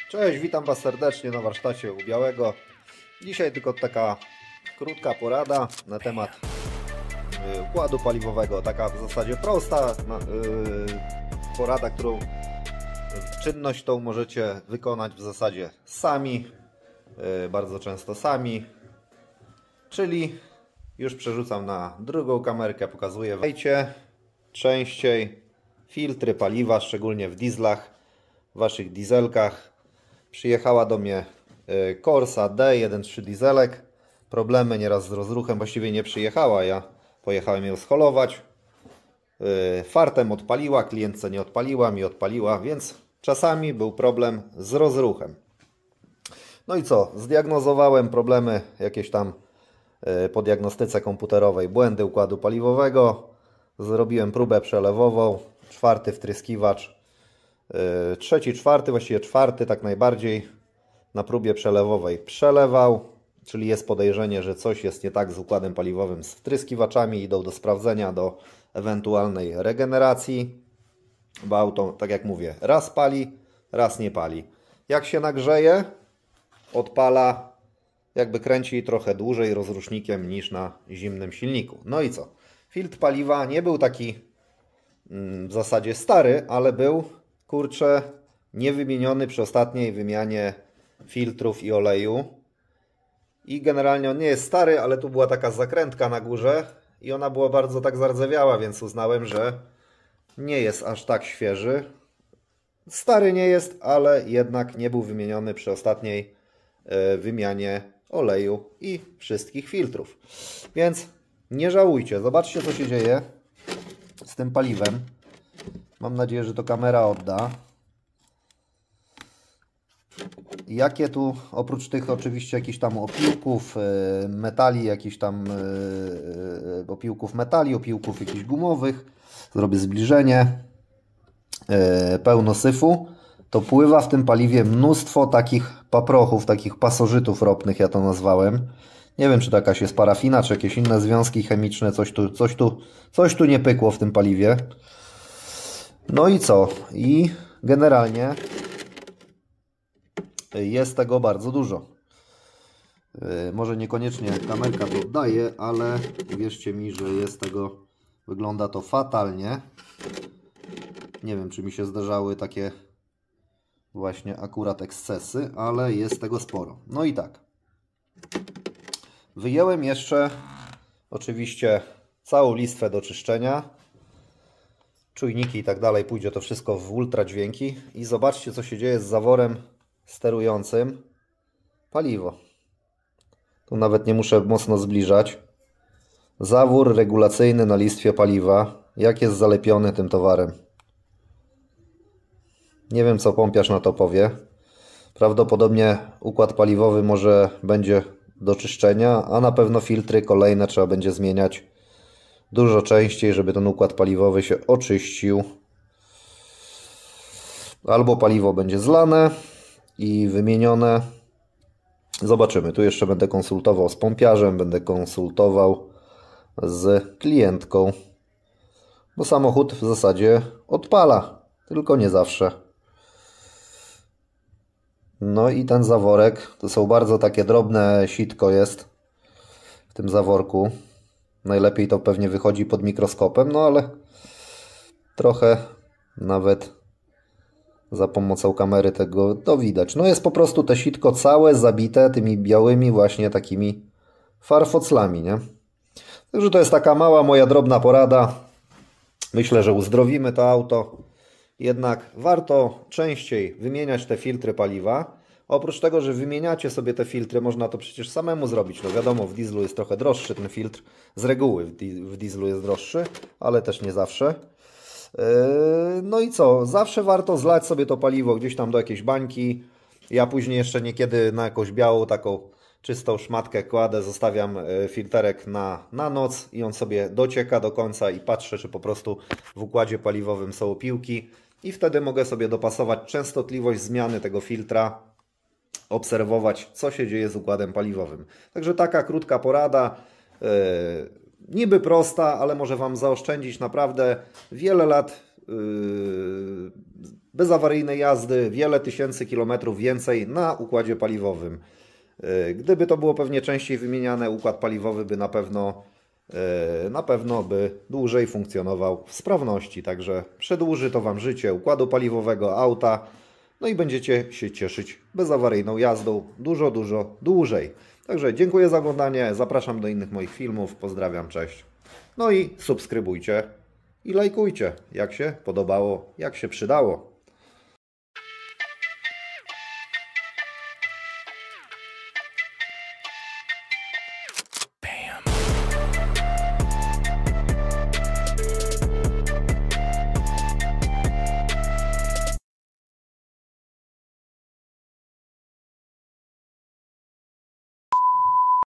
Cześć, witam Was serdecznie na warsztacie u Białego. Dzisiaj tylko taka krótka porada na temat układu paliwowego. Taka w zasadzie prosta porada, którą czynność tą możecie wykonać w zasadzie sami, bardzo często sami. Czyli już przerzucam na drugą kamerkę, pokazuję. Wejdźcie częściej filtry paliwa, szczególnie w dieslach, w Waszych dieselkach. Przyjechała do mnie Corsa D1.3 dieselek. Problemy nieraz z rozruchem, właściwie nie przyjechała, ja pojechałem ją scholować. Fartem odpaliła, klientce nie odpaliła, mi odpaliła, więc czasami był problem z rozruchem. No i co? Zdiagnozowałem problemy jakieś tam po diagnostyce komputerowej, błędy układu paliwowego. Zrobiłem próbę przelewową, 4. wtryskiwacz, 3., 4., właściwie 4. tak najbardziej na próbie przelewowej przelewał, czyli jest podejrzenie, że coś jest nie tak z układem paliwowym, z wtryskiwaczami, idą do sprawdzenia, do ewentualnej regeneracji, bo auto, tak jak mówię, raz pali, raz nie pali. Jak się nagrzeje, odpala, jakby kręci trochę dłużej rozrusznikiem niż na zimnym silniku. No i co? Filtr paliwa nie był taki w zasadzie stary, ale był, kurczę, niewymieniony przy ostatniej wymianie filtrów i oleju. I generalnie on nie jest stary, ale tu była taka zakrętka na górze i ona była bardzo tak zardzewiała, więc uznałem, że nie jest aż tak świeży. Stary nie jest, ale jednak nie był wymieniony przy ostatniej wymianie oleju i wszystkich filtrów. Więc nie żałujcie. Zobaczcie, co się dzieje z tym paliwem. Mam nadzieję, że to kamera odda. Jakie tu, oprócz tych oczywiście jakichś tam opiłków metali, jakichś tam opiłków metali, opiłków jakichś gumowych, zrobię zbliżenie, pełno syfu, to pływa w tym paliwie mnóstwo takich paprochów, takich pasożytów ropnych, ja to nazwałem. Nie wiem, czy to jakaś jest parafina, czy jakieś inne związki chemiczne, coś tu nie pykło w tym paliwie. No i co? I generalnie jest tego bardzo dużo. Może niekoniecznie kamerka to oddaje, ale wierzcie mi, że jest tego, wygląda to fatalnie. Nie wiem, czy mi się zdarzały takie właśnie akurat ekscesy, ale jest tego sporo. No i tak. Wyjąłem jeszcze oczywiście całą listwę do czyszczenia. Czujniki i tak dalej, pójdzie to wszystko w ultradźwięki. I zobaczcie, co się dzieje z zaworem sterującym paliwo. Tu nawet nie muszę mocno zbliżać. Zawór regulacyjny na listwie paliwa. Jak jest zalepiony tym towarem. Nie wiem, co pompiarz na to powie. Prawdopodobnie układ paliwowy może będzie do czyszczenia, a na pewno filtry kolejne trzeba będzie zmieniać dużo częściej, żeby ten układ paliwowy się oczyścił. Albo paliwo będzie zlane i wymienione. Zobaczymy. Tu jeszcze będę konsultował z pompiarzem, będę konsultował z klientką, bo samochód w zasadzie odpala, tylko nie zawsze. No i ten zaworek, to są bardzo takie drobne sitko jest w tym zaworku. Najlepiej to pewnie wychodzi pod mikroskopem, no ale trochę nawet za pomocą kamery tego to widać. No jest po prostu te sitko całe zabite tymi białymi właśnie takimi farfoclami, nie? Także to jest taka mała moja drobna porada. Myślę, że uzdrowimy to auto. Jednak warto częściej wymieniać te filtry paliwa. Oprócz tego, że wymieniacie sobie te filtry, można to przecież samemu zrobić. No wiadomo, w dieslu jest trochę droższy ten filtr. Z reguły w dieslu jest droższy, ale też nie zawsze. No i co? Zawsze warto zlać sobie to paliwo gdzieś tam do jakiejś bańki. Ja później jeszcze niekiedy na jakąś białą, taką czystą szmatkę kładę, zostawiam filterek na noc i on sobie docieka do końca i patrzę, czy po prostu w układzie paliwowym są opiłki. I wtedy mogę sobie dopasować częstotliwość zmiany tego filtra, obserwować, co się dzieje z układem paliwowym. Także taka krótka porada, niby prosta, ale może Wam zaoszczędzić naprawdę wiele lat bezawaryjnej jazdy, wiele tysięcy kilometrów więcej na układzie paliwowym. Gdyby to było pewnie częściej wymieniane, układ paliwowy by na pewno by dłużej funkcjonował w sprawności. Także przedłuży to Wam życie układu paliwowego, auta, no i będziecie się cieszyć bezawaryjną jazdą dużo dłużej. Także dziękuję za oglądanie, zapraszam do innych moich filmów, pozdrawiam, cześć. No i subskrybujcie i lajkujcie, jak się podobało, jak się przydało.